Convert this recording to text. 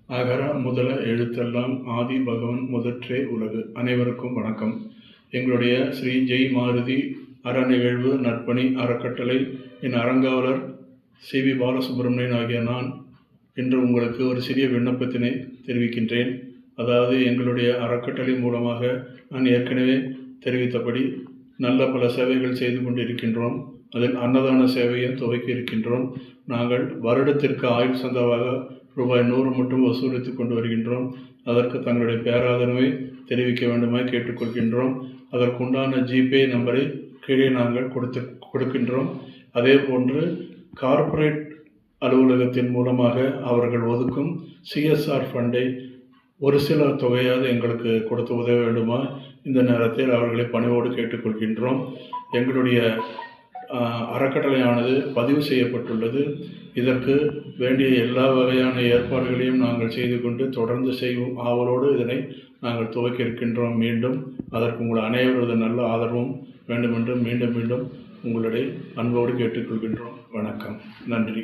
அகர முதல எழுத்தெல்லாம் ஆதி பகவன் முதற்றே உலகு. அனைவருக்கும் வணக்கம். எங்களுடைய ஸ்ரீ ஜெய் மாருதி அறநிகழ்வு நற்பணி அறக்கட்டளை என் அறங்காவலர் சி.வி. பாலசுப்ரமணியன் ஆகிய நான் இன்று உங்களுக்கு ஒரு சிறிய விண்ணப்பத்தினை தெரிவிக்கின்றேன். அதாவது எங்களுடைய அறக்கட்டளை மூலமாக நான் ஏற்கனவே தெரிவித்தபடி நல்ல பல சேவைகள் செய்து கொண்டிருக்கின்றோம். அதில் அன்னதான சேவையும் துவக்கி இருக்கின்றோம். நாங்கள் வருடத்திற்கு ஆயுள் சந்தாவாக ரூபாய் 100 மட்டும் வசூலித்து கொண்டு வருகின்றோம். அதற்கு தங்களுடைய பேராதரவை தெரிவிக்க வேண்டுமாய் கேட்டுக்கொள்கின்றோம். அதற்குண்டான ஜிபே நம்பரை கீழே நாங்கள் கொடுக்கின்றோம். அதே போன்று கார்ப்பரேட் அலுவலகத்தின் மூலமாக அவர்கள் ஒதுக்கும் சிஎஸ்ஆர் ஃபண்டை ஒரு சில தொகையாவது எங்களுக்கு கொடுத்து உதவ வேண்டுமா இந்த நேரத்தில் அவர்களை பணிவோடு கேட்டுக்கொள்கின்றோம். எங்களுடைய அறக்கட்டளையானது பதிவு செய்யப்பட்டுள்ளது. இதற்கு வேண்டிய எல்லா வகையான ஏற்பாடுகளையும் நாங்கள் செய்து கொண்டு தொடர்ந்து செய்வோம் ஆவலோடு இதனை நாங்கள் துவக்கி இருக்கின்றோம். மீண்டும் அதற்கு உங்கள் அனைவரது நல்ல ஆதரவும் வேண்டுமென்று மீண்டும் மீண்டும் உங்களுடைய அன்போடு கேட்டுக்கொள்கின்றோம். வணக்கம். நன்றி.